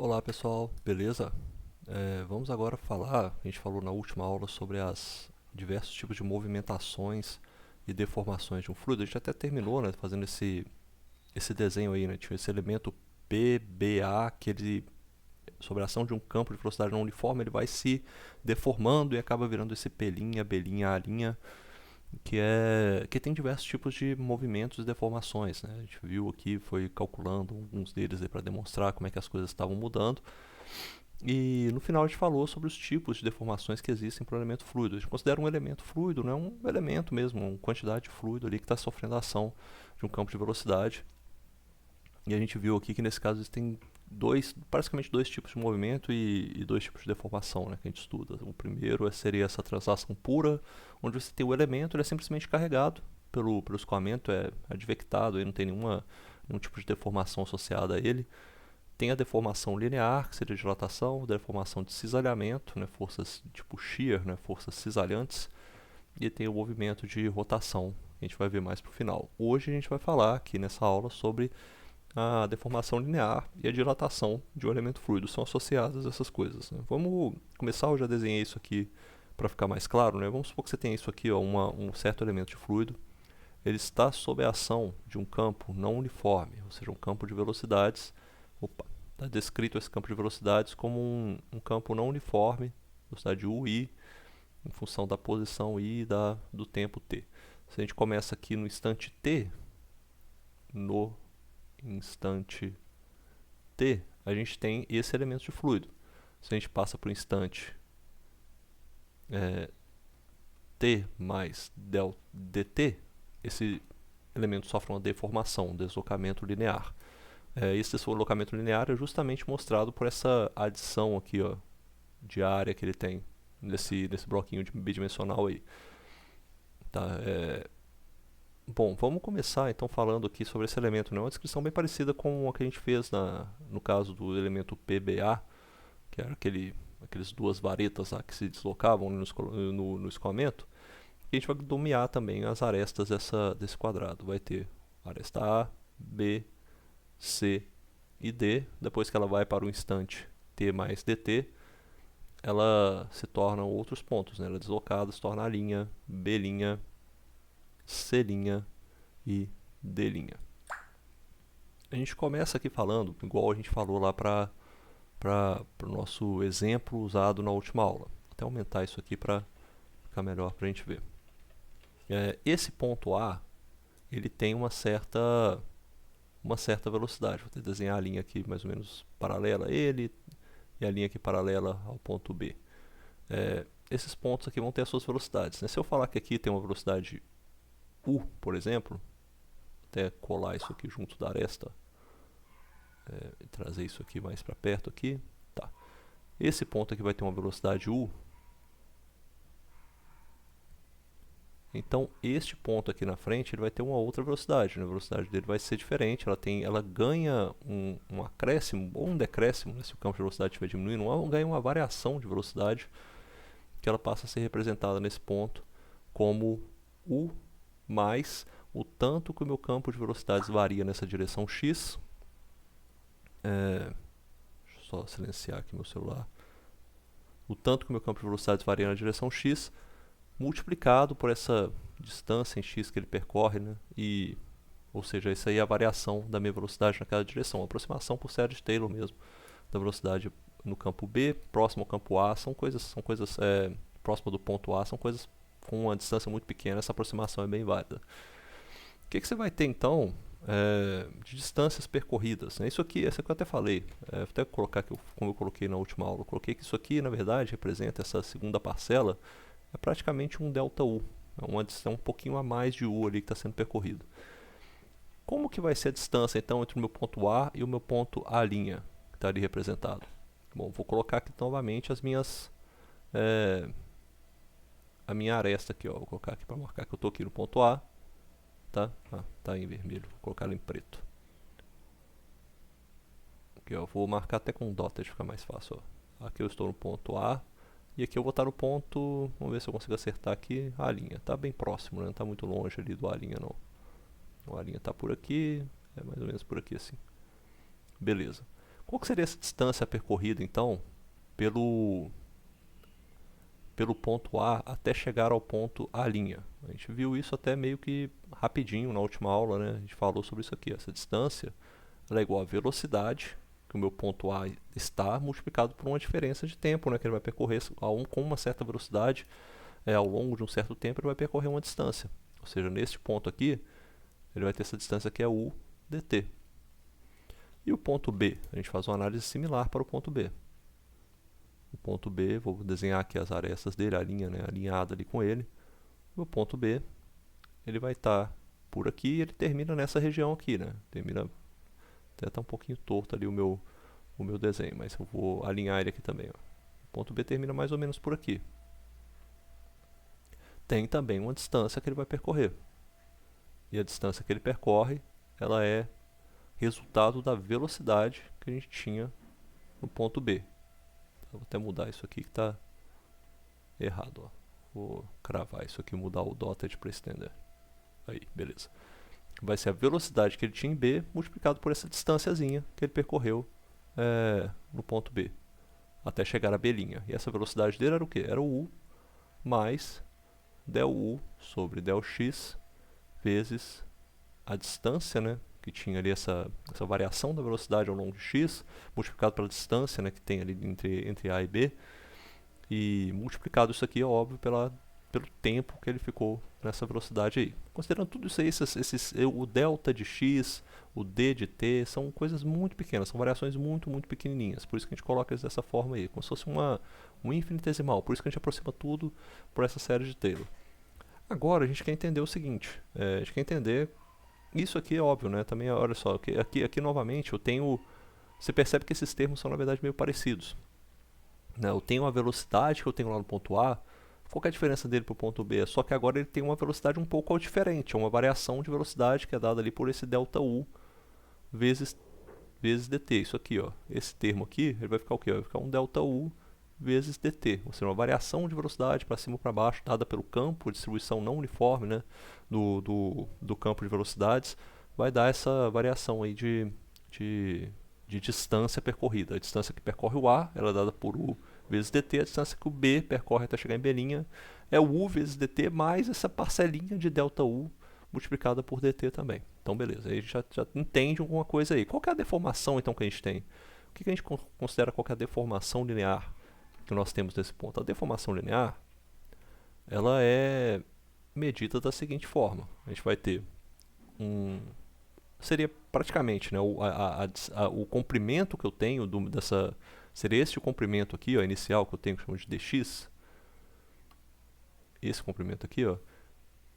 Olá pessoal, beleza? Vamos agora falar, a gente falou na última aula sobre as diversos tipos de movimentações e deformações de um fluido. A gente até terminou, né, fazendo esse desenho aí, né, tinha esse elemento PBA, que ele, sobre a ação de um campo de velocidade não uniforme, ele vai se deformando e acaba virando esse P', B', A', que tem diversos tipos de movimentos e deformações, né? A gente viu aqui, foi calculando alguns deles para demonstrar como é que as coisas estavam mudando. E no final a gente falou sobre os tipos de deformações que existem para o elemento fluido. A gente considera um elemento fluido, né, um elemento mesmo, uma quantidade de fluido ali que está sofrendo a ação de um campo de velocidade. E a gente viu aqui que nesse caso existem basicamente dois tipos de movimento e dois tipos de deformação, né, que a gente estuda. O primeiro seria essa translação pura, onde você tem o elemento, ele é simplesmente carregado pelo escoamento, é advectado, aí não tem nenhum tipo de deformação associada a ele. Tem a deformação linear, que seria dilatação, deformação de cisalhamento, né, forças tipo shear, né, forças cisalhantes, e tem o movimento de rotação, que a gente vai ver mais para o final. Hoje a gente vai falar aqui nessa aula sobre a deformação linear e a dilatação de um elemento fluido, são associadas a essas coisas, né. Vamos começar, eu já desenhei isso aqui para ficar mais claro, né. Vamos supor que você tem isso aqui, ó, um certo elemento de fluido, ele está sob a ação de um campo não uniforme, ou seja, um campo de velocidades. Está descrito esse campo de velocidades como um campo não uniforme, velocidade u, i, em função da posição i do tempo t. Se a gente começa aqui no instante t, a gente tem esse elemento de fluido. Se a gente passa para o instante t mais dt, esse elemento sofre uma deformação, um deslocamento linear. Esse deslocamento linear é justamente mostrado por essa adição aqui, ó, de área que ele tem nesse bloquinho bidimensional aí. Tá? Bom, vamos começar então falando aqui sobre esse elemento, né? Uma descrição bem parecida com a que a gente fez no caso do elemento PBA, que era aqueles duas varetas lá que se deslocavam no escoamento. E a gente vai nomear também as arestas desse quadrado. Vai ter aresta A, B, C e D. Depois que ela vai para o instante t mais dt, ela se torna outros pontos, né? Ela é deslocada, se torna A', B', C' e D'. A gente começa aqui falando, igual a gente falou lá para o nosso exemplo usado na última aula. Vou até aumentar isso aqui para ficar melhor para a gente ver. Esse ponto A, ele tem uma certa velocidade. Vou ter que desenhar a linha aqui mais ou menos paralela a ele e a linha aqui paralela ao ponto B. Esses pontos aqui vão ter as suas velocidades, né? Se eu falar que aqui tem uma velocidade u, por exemplo, até colar isso aqui junto da aresta, e trazer isso aqui mais para perto aqui, tá. Esse ponto aqui vai ter uma velocidade u. Então, este ponto aqui na frente ele vai ter uma outra velocidade, né? A velocidade dele vai ser diferente, ela ganha um acréscimo ou um decréscimo, né? Se o campo de velocidade estiver diminuindo, ela ganha uma variação de velocidade, que ela passa a ser representada nesse ponto como u mais o tanto que o meu campo de velocidades varia nessa direção x. Deixa eu só silenciar aqui meu celular. O tanto que o meu campo de velocidades varia na direção x, multiplicado por essa distância em x que ele percorre, né? Ou seja, isso aí é a variação da minha velocidade naquela direção, a aproximação por série de Taylor mesmo, da velocidade no campo B, próximo ao campo A, são coisas próximo do ponto A, são coisas com uma distância muito pequena, essa aproximação é bem válida. O que você vai ter então de distâncias percorridas, né? Isso aqui eu até falei, vou até colocar aqui, como eu coloquei na última aula, eu coloquei que isso aqui na verdade representa essa segunda parcela, é praticamente um ΔU, é um pouquinho a mais de U ali que está sendo percorrido. Como que vai ser a distância então entre o meu ponto A e o meu ponto A', que está ali representado? Bom, vou colocar aqui novamente a minha aresta aqui, ó. Vou colocar aqui para marcar que eu estou aqui no ponto A, tá? Tá em vermelho, vou colocar ela em preto. Aqui, ó, vou marcar até com dotted, fica mais fácil, ó. Aqui eu estou no ponto A, e aqui eu vou estar no ponto, vamos ver se eu consigo acertar aqui, A'. Está bem próximo, né? Não está muito longe ali do A' não. O A' está por aqui, é mais ou menos por aqui assim. Beleza. Qual que seria essa distância percorrida, então, pelo ponto A até chegar ao ponto A'? A gente viu isso até meio que rapidinho na última aula, né? A gente falou sobre isso aqui. Essa distância ela é igual à velocidade que o meu ponto A está multiplicado por uma diferença de tempo, né? Que ele vai percorrer com uma certa velocidade ao longo de um certo tempo, ele vai percorrer uma distância. Ou seja, neste ponto aqui, ele vai ter essa distância que é u dt. E o ponto B? A gente faz uma análise similar para o ponto B. O ponto B, vou desenhar aqui as arestas dele, a linha, né, alinhada ali com ele. O ponto B, ele vai estar por aqui e ele termina nessa região aqui, né? Termina, até está um pouquinho torto ali o meu desenho, mas eu vou alinhar ele aqui também. Ó. O ponto B termina mais ou menos por aqui. Tem também uma distância que ele vai percorrer. E a distância que ele percorre, ela é resultado da velocidade que a gente tinha no ponto B. Vou até mudar isso aqui que está errado. Ó. Vou cravar isso aqui, mudar o dotted para estender. Aí, beleza. Vai ser a velocidade que ele tinha em B multiplicado por essa distânciazinha que ele percorreu no ponto B, até chegar a B'. E essa velocidade dele era o quê? Era o U mais del U sobre del X vezes a distância, né, que tinha ali essa variação da velocidade ao longo de x, multiplicado pela distância, né, que tem ali entre A e B, e multiplicado isso aqui, é óbvio, pelo tempo que ele ficou nessa velocidade aí. Considerando tudo isso aí, o delta de x, o d de t, são coisas muito pequenas, são variações muito, muito pequenininhas, por isso que a gente coloca eles dessa forma aí, como se fosse um infinitesimal, por isso que a gente aproxima tudo por essa série de Taylor. Agora a gente quer entender o seguinte, a gente quer entender, isso aqui é óbvio, né? Também, olha só, aqui novamente eu tenho, você percebe que esses termos são na verdade meio parecidos. Né? Eu tenho a velocidade que eu tenho lá no ponto A, qual que é a diferença dele para o ponto B? Só que agora ele tem uma velocidade um pouco diferente, é uma variação de velocidade que é dada ali por esse delta U vezes dt. Isso aqui, ó, esse termo aqui, ele vai ficar o quê? Vai ficar um delta U vezes dt, ou seja, uma variação de velocidade para cima ou para baixo, dada pelo campo, distribuição não uniforme, né, do campo de velocidades, vai dar essa variação aí de distância percorrida. A distância que percorre o A, ela é dada por U vezes dt, a distância que o B percorre até chegar em B' é o U vezes dt mais essa parcelinha de delta U multiplicada por dt também. Então, beleza, aí a gente já entende alguma coisa aí. Qual que é a deformação, então, que a gente tem? O que a gente considera qual que é a deformação linear que nós temos nesse ponto? A deformação linear, ela é medida da seguinte forma. A gente vai ter seria praticamente, né, o comprimento que eu tenho seria esse comprimento aqui, ó, inicial, que eu tenho, que chama de dx. Esse comprimento aqui, ó.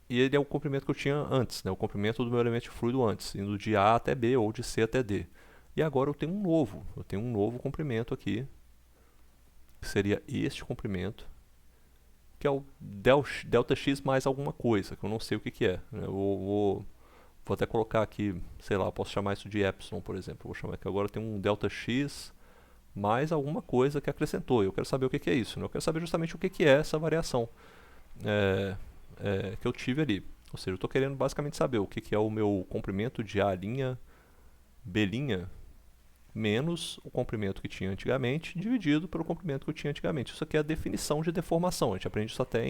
E ele é o comprimento que eu tinha antes, né, o comprimento do meu elemento fluido antes, indo de A até B ou de C até D. E agora eu tenho um novo comprimento aqui, que seria este comprimento, que é o delta x mais alguma coisa, que eu não sei o que é. Né? Vou até colocar aqui, sei lá, eu posso chamar isso de epsilon, por exemplo. Vou chamar aqui agora, tem um delta x mais alguma coisa que acrescentou. Eu quero saber o que é isso. Né? Eu quero saber justamente o que é essa variação que eu tive ali. Ou seja, eu estou querendo basicamente saber o que é o meu comprimento de A', B', menos o comprimento que tinha antigamente, dividido pelo comprimento que eu tinha antigamente. Isso aqui é a definição de deformação. A gente aprende isso até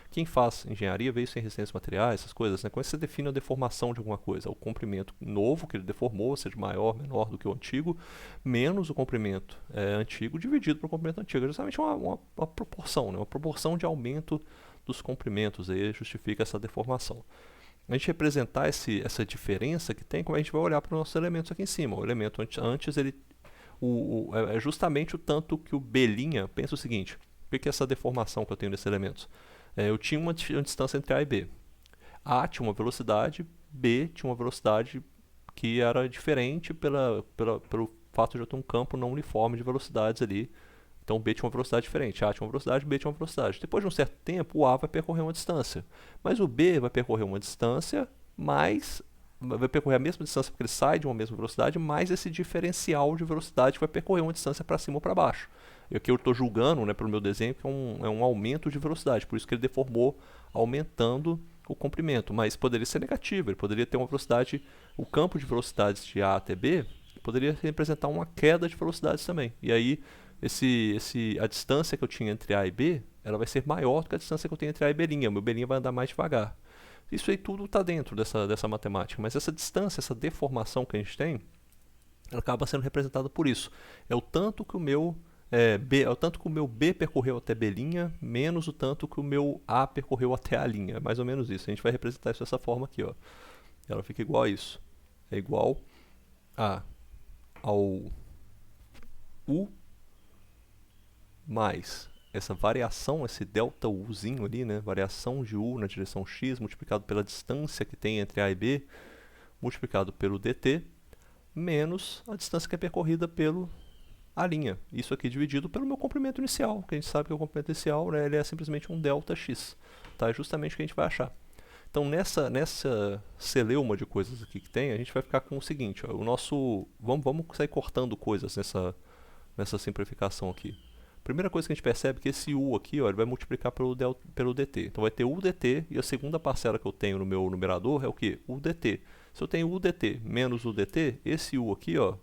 quem faz engenharia, vê isso em resistência de materiais, essas coisas. Né? Como você define a deformação de alguma coisa? O comprimento novo que ele deformou, seja maior, menor do que o antigo, menos o comprimento antigo, dividido pelo comprimento antigo. É justamente uma proporção, né? Uma proporção de aumento dos comprimentos. Aí justifica essa deformação. A gente representar essa diferença que tem, como a gente vai olhar para os nossos elementos aqui em cima. O elemento antes, ele é justamente o tanto que o B', pensa o seguinte, o que é essa deformação que eu tenho nesses elementos? Eu tinha uma distância entre A e B. A tinha uma velocidade, B tinha uma velocidade que era diferente pelo fato de eu ter um campo não uniforme de velocidades ali. Então B tinha uma velocidade diferente, A tinha uma velocidade, B tinha uma velocidade. Depois de um certo tempo, o A vai percorrer uma distância. Mas o B vai percorrer uma distância, vai percorrer a mesma distância porque ele sai de uma mesma velocidade, mais esse diferencial de velocidade que vai percorrer uma distância para cima ou para baixo. E aqui eu estou julgando, né, pelo meu desenho, que é um aumento de velocidade, por isso que ele deformou aumentando o comprimento. Mas poderia ser negativo, ele poderia ter uma velocidade, o campo de velocidades de A até B poderia representar uma queda de velocidades também. E aí, a distância que eu tinha entre A e B, ela vai ser maior do que a distância que eu tenho entre A e B'. Meu B' vai andar mais devagar. Isso aí tudo está dentro dessa matemática, mas essa distância, essa deformação que a gente tem, ela acaba sendo representada por isso. É o tanto que o meu B percorreu até B', menos o tanto que o meu A percorreu até A'. É mais ou menos isso. A gente vai representar isso dessa forma aqui, ó. Ela fica igual a isso. É igual ao U mais essa variação, esse delta Uzinho ali, né? Variação de U na direção X multiplicado pela distância que tem entre A e B, multiplicado pelo dt, menos a distância que é percorrida pelo A'. Isso aqui dividido pelo meu comprimento inicial, que a gente sabe que o comprimento inicial, né, ele é simplesmente um delta x. Tá? É justamente o que a gente vai achar. Então, nessa celeuma de coisas aqui que tem, a gente vai ficar com o seguinte, ó, vamos sair cortando coisas nessa simplificação aqui. Primeira coisa que a gente percebe é que esse u aqui, ó, ele vai multiplicar pelo dt. Então vai ter u dt, e a segunda parcela que eu tenho no meu numerador é o quê? U dt. Se eu tenho u dt menos u dt, esse u aqui, ó,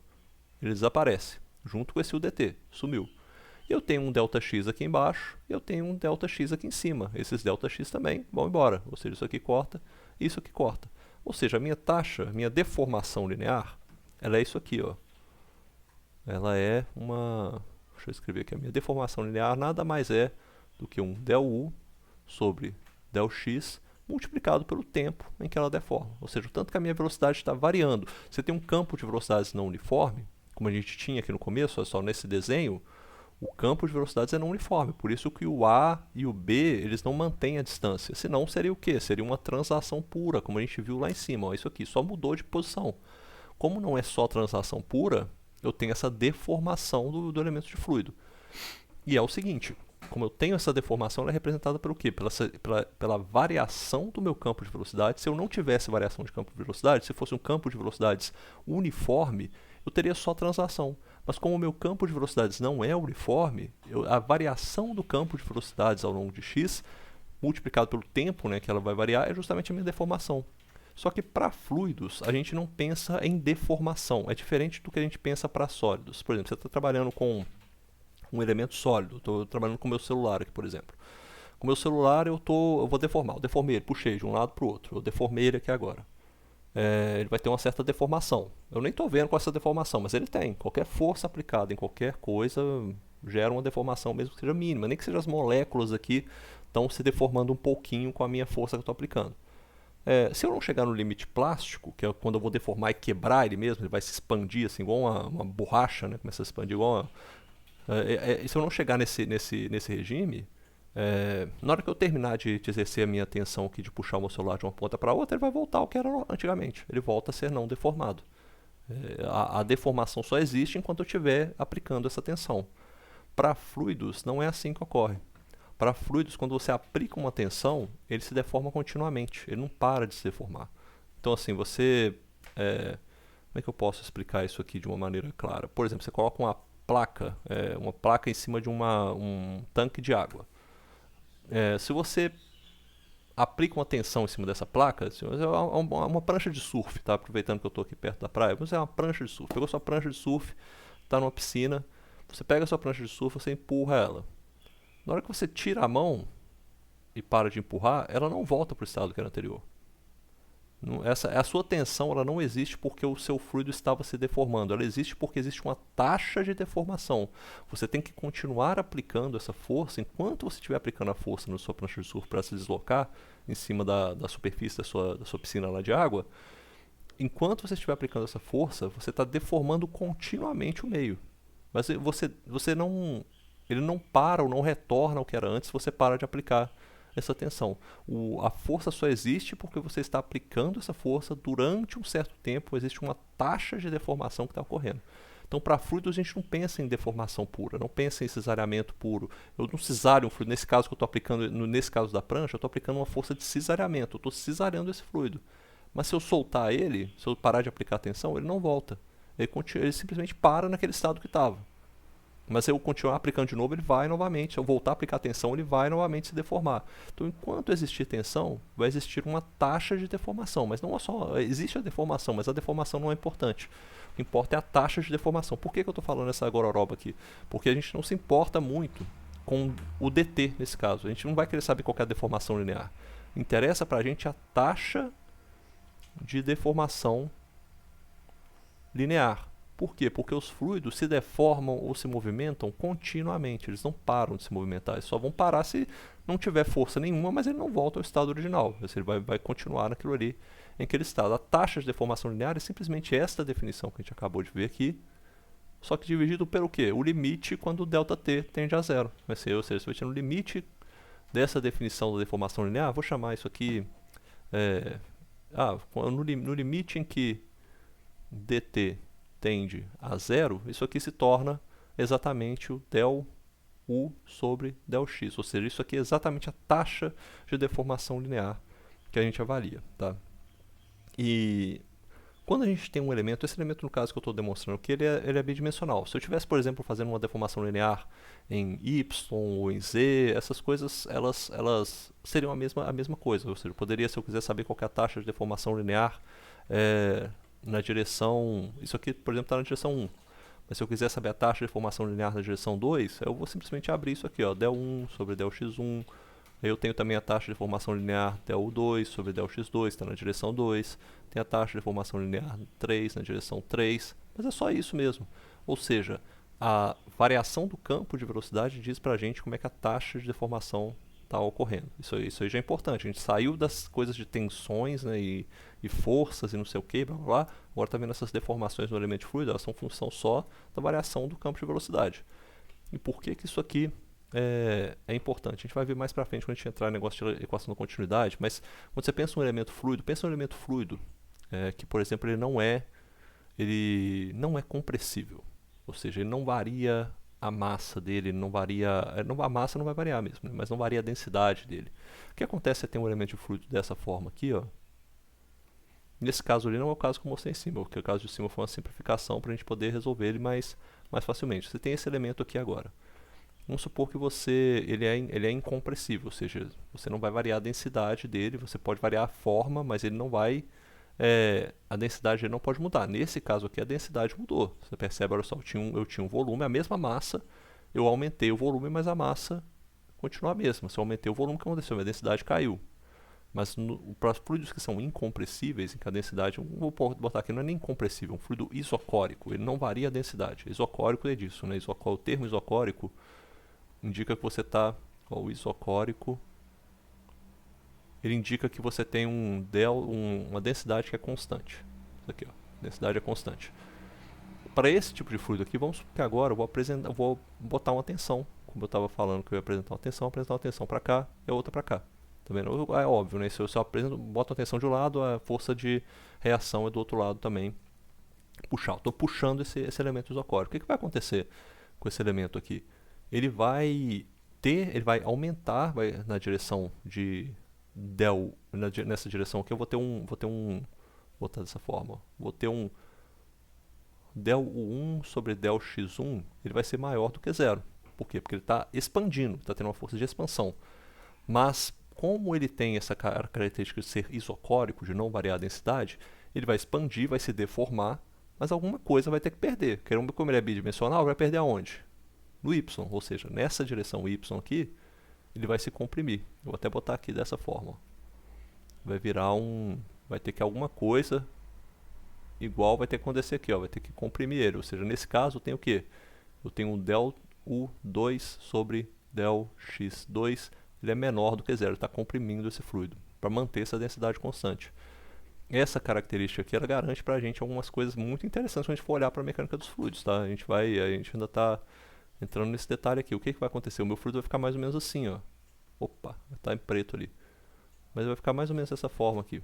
ele desaparece, junto com esse u dt, sumiu. E eu tenho um ΔX aqui embaixo, e eu tenho um ΔX aqui em cima. Esses ΔX também vão embora, ou seja, isso aqui corta, isso aqui corta. Ou seja, a minha taxa, minha deformação linear, ela é isso aqui, ó. Ela é uma... Deixa eu escrever aqui. A minha deformação linear nada mais é do que um ΔU sobre ΔX multiplicado pelo tempo em que ela deforma. Ou seja, o tanto que a minha velocidade está variando. Você tem um campo de velocidades não uniforme, como a gente tinha aqui no começo, olha só, nesse desenho, o campo de velocidades é não uniforme. Por isso que o A e o B, eles não mantêm a distância. Senão seria o quê? Seria uma translação pura, como a gente viu lá em cima. Ó, isso aqui só mudou de posição. Como não é só translação pura, eu tenho essa deformação do elemento de fluido. E é o seguinte, como eu tenho essa deformação, ela é representada pelo quê? Pela variação do meu campo de velocidade. Se eu não tivesse variação de campo de velocidade, se fosse um campo de velocidades uniforme, eu teria só translação. Mas como o meu campo de velocidades não é uniforme, a variação do campo de velocidades ao longo de x, multiplicado pelo tempo, né, que ela vai variar, é justamente a minha deformação. Só que para fluidos, a gente não pensa em deformação. É diferente do que a gente pensa para sólidos. Por exemplo, você está trabalhando com um elemento sólido. Estou trabalhando com o meu celular aqui, por exemplo. Com o meu celular, eu vou deformar. Eu deformei ele, puxei de um lado para o outro. Eu deformei ele aqui agora. Ele vai ter uma certa deformação. Eu nem estou vendo com essa deformação, mas ele tem. Qualquer força aplicada em qualquer coisa gera uma deformação, mesmo que seja mínima. Nem que sejam as moléculas aqui estão se deformando um pouquinho com a minha força que eu estou aplicando. Se eu não chegar no limite plástico, que é quando eu vou deformar e quebrar ele mesmo, ele vai se expandir assim, igual uma borracha, né? Começa a se expandir igual se eu não chegar nesse regime, na hora que eu terminar de exercer a minha atenção aqui, de puxar o meu celular de uma ponta para outra, ele vai voltar ao que era antigamente. Ele volta a ser não deformado. A deformação só existe enquanto eu estiver aplicando essa tensão. Para fluidos, não é assim que ocorre. Para fluidos, quando você aplica uma tensão, ele se deforma continuamente, ele não para de se deformar. Então, assim, como é que eu posso explicar isso aqui de uma maneira clara? Por exemplo, você coloca uma placa em cima de um tanque de água. Se você aplica uma tensão em cima dessa placa, uma prancha de surf, tá? Aproveitando que eu estou aqui perto da praia, você é uma prancha de surf. Pegou sua prancha de surf, está numa piscina, você pega a sua prancha de surf, você empurra ela. Na hora que você tira a mão e para de empurrar, ela não volta para o estado que era anterior. A sua tensão ela não existe porque o seu fluido estava se deformando. Ela existe porque existe uma taxa de deformação. Você tem que continuar aplicando essa força. Enquanto você estiver aplicando a força na sua prancha de surf para se deslocar em cima da superfície da sua piscina lá de água, enquanto você estiver aplicando essa força, você está deformando continuamente o meio. Mas ele não para ou não retorna ao que era antes se você para de aplicar essa tensão. A força só existe porque você está aplicando essa força durante um certo tempo, existe uma taxa de deformação que está ocorrendo. Então, para fluidos, a gente não pensa em deformação pura, não pensa em cisareamento puro. Eu não cisario um fluido, nesse caso que eu estou aplicando, nesse caso da prancha, eu estou aplicando uma força de cisareamento, eu estou cisareando esse fluido. Mas se eu soltar ele, se eu parar de aplicar a tensão, ele não volta. Ele simplesmente para naquele estado que estava. Mas se eu continuar aplicando de novo, ele vai novamente. Se eu voltar a aplicar tensão, ele vai novamente se deformar. Então, enquanto existir tensão, vai existir uma taxa de deformação. Mas não é só. Existe a deformação, mas a deformação não é importante. O que importa é a taxa de deformação. Por que eu estou falando essa gororoba aqui? Porque a gente não se importa muito com o DT nesse caso. A gente não vai querer saber qual é a deformação linear. Interessa para a gente a taxa de deformação linear. Por quê? Porque os fluidos se deformam ou se movimentam continuamente. Eles não param de se movimentar. Eles só vão parar se não tiver força nenhuma, mas ele não volta ao estado original. Ele vai continuar naquilo ali, em aquele estado. A taxa de deformação linear é simplesmente esta definição que a gente acabou de ver aqui, só que dividido pelo quê? O limite quando o ΔT tende a zero. Vai ser, ou seja, você vai tirar o limite dessa definição da deformação linear. Vou chamar isso aqui... no limite em que dt tende a zero, isso aqui se torna exatamente o del u sobre del x, ou seja, isso aqui é exatamente a taxa de deformação linear que a gente avalia, tá? E quando a gente tem um elemento, esse elemento no caso que eu estou demonstrando aqui, ele é bidimensional. Se eu tivesse, por exemplo, fazendo uma deformação linear em y ou em z, essas coisas elas seriam a mesma coisa. Ou seja, eu poderia, se eu quiser saber qual é a taxa de deformação linear na direção... Isso aqui, por exemplo, está na direção 1. Mas se eu quiser saber a taxa de deformação linear na direção 2, eu vou simplesmente abrir isso aqui, ó, del1 sobre del x1. Eu tenho também a taxa de deformação linear del2 sobre del x2, está na direção 2. Tem a taxa de deformação linear 3 na direção 3. Mas é só isso mesmo. Ou seja, a variação do campo de velocidade diz pra gente como é que a taxa de deformação está ocorrendo. Isso aí já é importante. A gente saiu das coisas de tensões, né, e forças e não sei o que, blá blá blá. Agora está vendo essas deformações no elemento fluido, elas são função só da variação do campo de velocidade. E por que isso aqui é importante? A gente vai ver mais para frente quando a gente entrar no negócio de equação da continuidade, mas quando você pensa em um elemento fluido, pensa em um elemento fluido que, por exemplo, ele não é compressível. Ou seja, ele não varia a massa dele, não varia... a massa não vai variar mesmo, né? Mas não varia a densidade dele. O que acontece se tem um elemento de fluido dessa forma aqui, ó? Nesse caso ali não é o caso que eu mostrei em cima, porque o caso de cima foi uma simplificação para a gente poder resolver ele mais facilmente. Você tem esse elemento aqui agora. Vamos supor que ele é incompressível, ou seja, você não vai variar a densidade dele, você pode variar a forma, mas ele não vai... a densidade dele não pode mudar. Nesse caso aqui a densidade mudou. Você percebe, olha só, eu tinha um volume, a mesma massa, eu aumentei o volume, mas a massa continua a mesma. Se eu aumentei o volume, o que aconteceu? A densidade caiu. Mas para os fluidos que são incompressíveis, em que a densidade, vou botar aqui, não é nem incompressível, é um fluido isocórico, ele não varia a densidade. Isocórico é disso, né? O termo isocórico indica que você está... O isocórico, ele indica que você tem uma densidade que é constante. Isso aqui, ó, densidade é constante. Para esse tipo de fluido aqui, vamos supor que agora eu vou botar uma tensão. Como eu estava falando que eu ia apresentar uma tensão para cá e outra para cá. Tá vendo? É óbvio, né? Se eu só boto a tensão de um lado, a força de reação é do outro lado também. Estou puxando esse elemento isocórico. O que vai acontecer com esse elemento aqui? Ele vai aumentar na direção de nessa direção aqui eu vou botar dessa forma. Vou ter um del U1 sobre del x1, ele vai ser maior do que zero. Por quê? Porque ele está expandindo, está tendo uma força de expansão. Mas como ele tem essa característica de ser isocórico, de não variar a densidade, ele vai expandir, vai se deformar, mas alguma coisa vai ter que perder. Como ele é bidimensional, vai perder aonde? No y, ou seja, nessa direção y aqui, ele vai se comprimir. Eu vou até botar aqui dessa forma. Vai virar vai ter que alguma coisa igual vai ter que acontecer aqui, ó, vai ter que comprimir ele. Ou seja, nesse caso eu tenho o quê? Eu tenho um del U2 sobre del x2, ele é menor do que zero, está comprimindo esse fluido para manter essa densidade constante. Essa característica aqui ela garante para a gente algumas coisas muito interessantes quando a gente for olhar para a mecânica dos fluidos, tá? A gente ainda está entrando nesse detalhe aqui. O que vai acontecer? O meu fluido vai ficar mais ou menos assim, ó. Opa, está em preto ali. Mas vai ficar mais ou menos dessa forma aqui.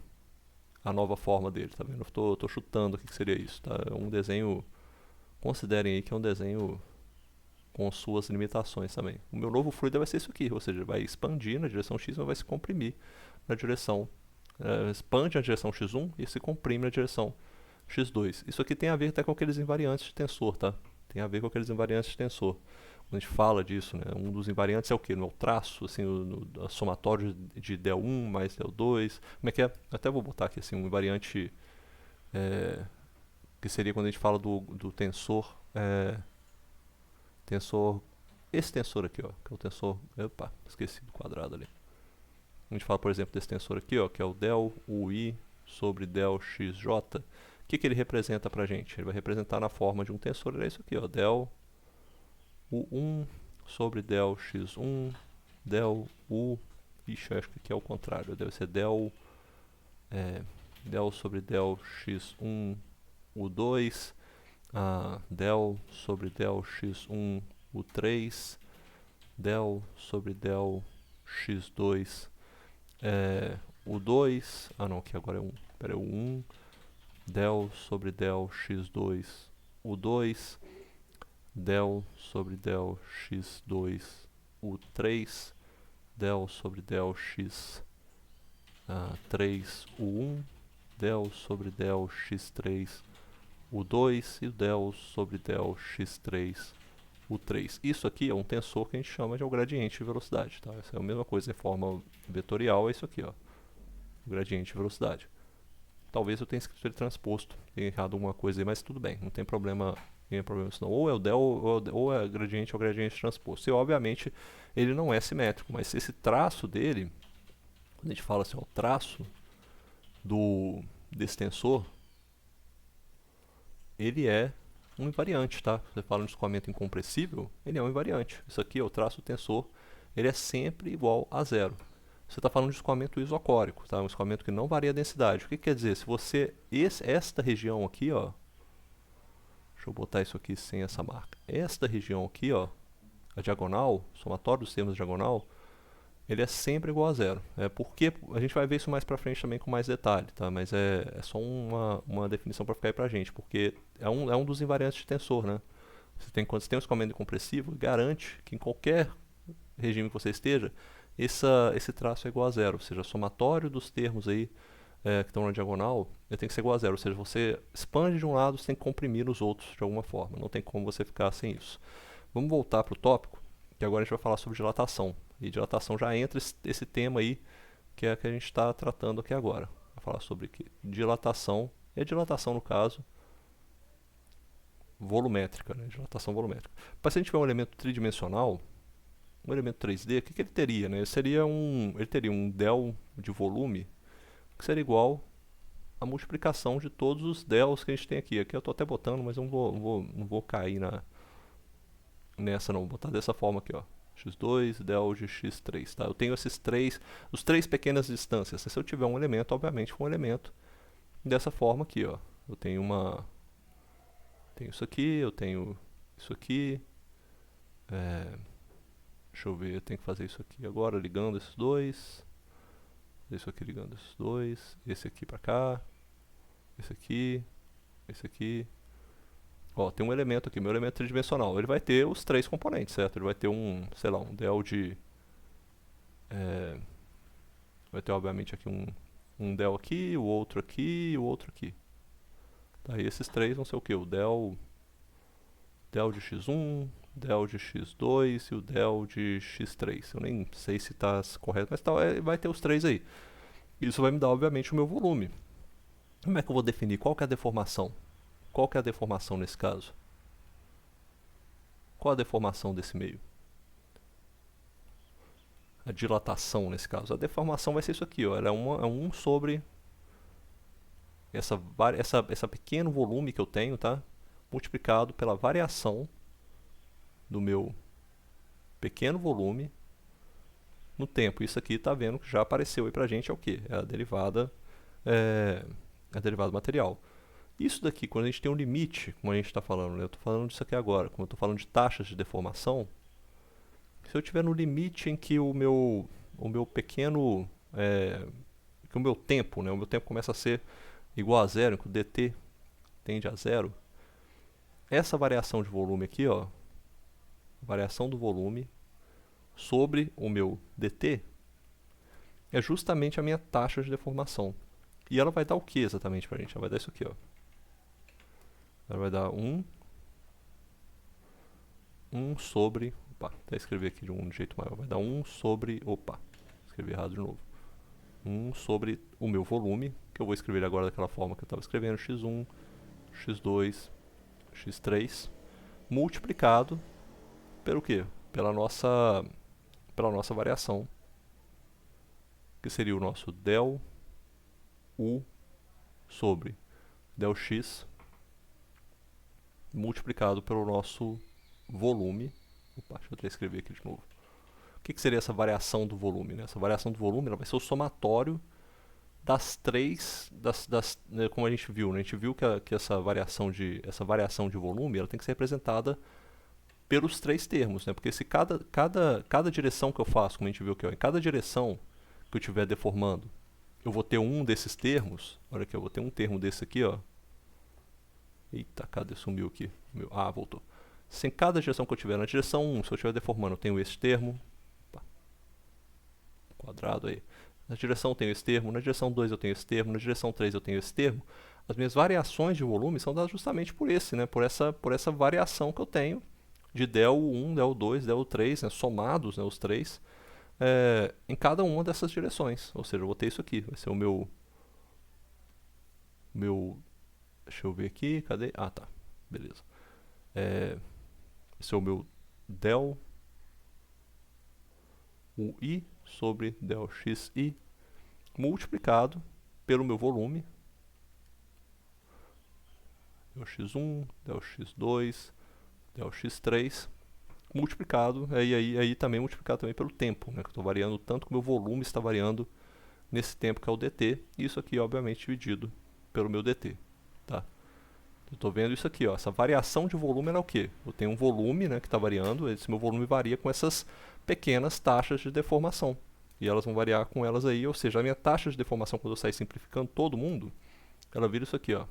A nova forma dele, tá vendo? Eu tô chutando o que seria isso, tá? É um desenho, considerem aí que é um desenho com suas limitações também. O meu novo fluido vai ser isso aqui, ou seja, vai expandir na direção x, mas vai se comprimir na direção... expande na direção x1 e se comprime na direção x2. Isso aqui tem a ver até com aqueles invariantes de tensor, tá? tem a ver com aqueles invariantes de tensor. Quando a gente fala disso, né, um dos invariantes é o quê? No traço, assim, o somatório de del1 mais del2. Como é que é? Até vou botar aqui assim, um invariante que seria quando a gente fala do tensor, esse tensor aqui, ó, que é o tensor, opa, esqueci do quadrado ali. A gente fala, por exemplo, desse tensor aqui, ó, que é o del ui sobre del xj. O que ele representa pra gente? Ele vai representar na forma de um tensor, é isso aqui, ó, del u1 sobre del x1, del u, ixi, acho que aqui é o contrário, deve ser del sobre del x1 u2, del sobre del x1 u3, del sobre del x2 u2, não, aqui agora é 1, pera, é o 1, del sobre del x2 u2, del sobre del x2 u3, del sobre del x3 u1, del sobre del x3 u2 e del sobre del x3 u3. Isso aqui é um tensor que a gente chama de gradiente de velocidade. Tá? Essa é a mesma coisa em forma vetorial, é isso aqui, ó, o gradiente de velocidade. Talvez eu tenha escrito ele transposto, tenha errado alguma coisa aí, mas tudo bem, não tem problema isso não. Ou é o del ou é gradiente ou gradiente transposto. E obviamente ele não é simétrico, mas esse traço dele, quando a gente fala assim, ó, o traço desse tensor, ele é um invariante, tá? Você fala de escoamento incompressível, ele é um invariante. Isso aqui, ó, o traço do tensor, ele é sempre igual a zero. Você está falando de escoamento isocórico, tá? Um escoamento que não varia a densidade. O que quer dizer? Se você, esta região aqui, ó, deixa eu botar isso aqui sem essa marca. Esta região aqui, ó, a diagonal, o somatório dos termos diagonal, ele é sempre igual a zero. Porque a gente vai ver isso mais pra frente também com mais detalhe, tá? Mas é só uma definição para ficar aí pra gente, porque é um dos invariantes de tensor, né? Quando você tem um escoamento incompressivo, garante que em qualquer regime que você esteja, esse traço é igual a zero, ou seja, o somatório dos termos aí que estão na diagonal tem que ser igual a zero, ou seja, você expande de um lado, você tem que comprimir os outros de alguma forma, não tem como você ficar sem isso. Vamos voltar para o tópico, que agora a gente vai falar sobre dilatação, e dilatação já entra esse tema aí, que é que a gente está tratando aqui agora. Vai falar sobre dilatação, e a dilatação no caso, volumétrica, né? Dilatação volumétrica. Mas se a gente tiver um elemento tridimensional, um elemento 3D, o que ele teria? Né? Ele teria um del de volume que seria igual à multiplicação de todos os dels que a gente tem aqui. Aqui eu estou até botando, mas eu não vou cair nessa não. Vou botar dessa forma aqui, ó. x2, del de x3. Tá? Eu tenho os três pequenas distâncias. Se eu tiver um elemento, obviamente um elemento dessa forma aqui, ó. Eu tenho tenho isso aqui, eu tenho isso aqui. Deixa eu ver, eu tenho que fazer isso aqui agora, ligando esses dois. Isso aqui ligando esses dois. Esse aqui pra cá. Esse aqui. Esse aqui. Ó, tem um elemento aqui, meu elemento tridimensional. Ele vai ter os três componentes, certo? Ele vai ter sei lá, um del de... vai ter, obviamente, aqui um del aqui, o outro aqui e o outro aqui. Tá, e esses três vão ser o quê? O del de x1, del de x2 e o del de x3. Eu nem sei se está correto, mas tá, vai ter os três aí. Isso vai me dar, obviamente, o meu volume. Como é que eu vou definir? Qual que é a deformação? Qual que é a deformação nesse caso? Qual a deformação desse meio? A dilatação nesse caso. A deformação vai ser isso aqui, ó. Ela é 1 sobre essa pequeno volume que eu tenho, tá? Multiplicado pela variação do meu pequeno volume no tempo. Isso aqui tá vendo que já apareceu aí pra gente, é o que? É a derivada material. Isso daqui, quando a gente tem um limite, como a gente está falando, né? Eu estou falando disso aqui agora, como eu estou falando de taxas de deformação, se eu tiver no limite em que o meu pequeno, que o meu tempo, né? O meu tempo começa a ser igual a zero, em que o dt tende a zero, essa variação de volume aqui, ó, variação do volume sobre o meu dt, é justamente a minha taxa de deformação. E ela vai dar o que exatamente pra gente? Ela vai dar isso aqui, ó. Ela vai dar 1 1 sobre... Opa, até escrever aqui de um jeito maior. Vai dar 1 sobre... Opa, escrevi errado de novo. 1 sobre o meu volume, que eu vou escrever agora daquela forma que eu estava escrevendo, x1, x2, x3, multiplicado pelo quê? Pela nossa variação, que seria o nosso del u sobre del x multiplicado pelo nosso volume. Opa, deixa eu até escrever aqui de novo. O que seria essa variação do volume? Né? Essa variação do volume ela vai ser o somatório das três, né, como a gente viu. Né? A gente viu que essa variação de volume ela tem que ser representada pelos três termos. Né? Porque se cada direção que eu faço, como a gente viu aqui, ó, em cada direção que eu estiver deformando, eu vou ter um desses termos. Olha aqui, eu vou ter um termo desse aqui, ó. Eita, cadê? Sumiu aqui. Ah, voltou. Se em cada direção que eu tiver, na direção 1, se eu estiver deformando, eu tenho esse termo. Opa. Quadrado aí. Na direção eu tenho esse termo, na direção 2 eu tenho esse termo, na direção 3 eu tenho esse termo. As minhas variações de volume são dadas justamente por esse, né? Por essa variação que eu tenho de del1, del2, del3, né? Somados, né? Os três, em cada uma dessas direções. Ou seja, eu vou ter isso aqui. Vai ser o meu... Deixa eu ver aqui, cadê? Ah, tá. Beleza. Esse é o meu del ui sobre del xi multiplicado pelo meu volume, del x1, del x2, del x3, multiplicado, aí também multiplicado também pelo tempo, né, que eu estou variando tanto que o meu volume está variando nesse tempo que é o dt, e isso aqui obviamente dividido pelo meu dt. Tá? Eu estou vendo isso aqui, ó, essa variação de volume é o quê? Eu tenho um volume, né, que está variando, esse meu volume varia com essas pequenas taxas de deformação. E elas vão variar com elas aí, ou seja, a minha taxa de deformação, quando eu sair simplificando todo mundo, ela vira isso aqui, ó.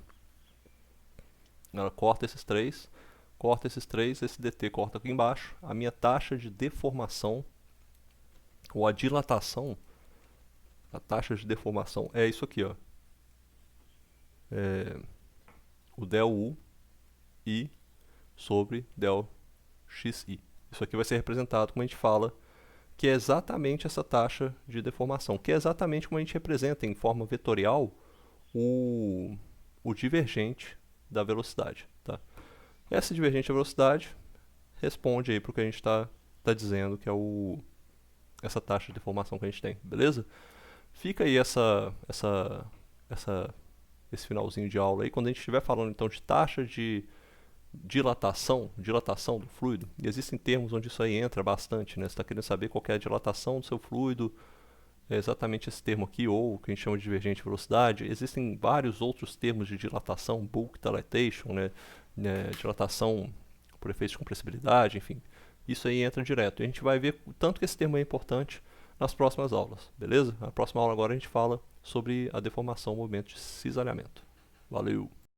Ela corta esses três, esse dt corta aqui embaixo. A minha taxa de deformação, ou a dilatação, a taxa de deformação é isso aqui, ó. O del u i sobre del xi. Isso aqui vai ser representado como a gente fala, que é exatamente essa taxa de deformação, que é exatamente como a gente representa em forma vetorial o divergente da velocidade. Tá? Essa divergente da velocidade responde aí para o que a gente está dizendo, que é essa taxa de deformação que a gente tem, beleza? Fica aí esse finalzinho de aula aí, quando a gente estiver falando então de taxa de dilatação do fluido, e existem termos onde isso aí entra bastante, né? Você está querendo saber qual que é a dilatação do seu fluido, é exatamente esse termo aqui, ou o que a gente chama de divergente de velocidade. Existem vários outros termos de dilatação, bulk dilatation, né? Dilatação por efeito de compressibilidade, enfim. Isso aí entra direto. E a gente vai ver o tanto que esse termo é importante nas próximas aulas, beleza? Na próxima aula agora a gente fala sobre a deformação, o movimento de cisalhamento. Valeu!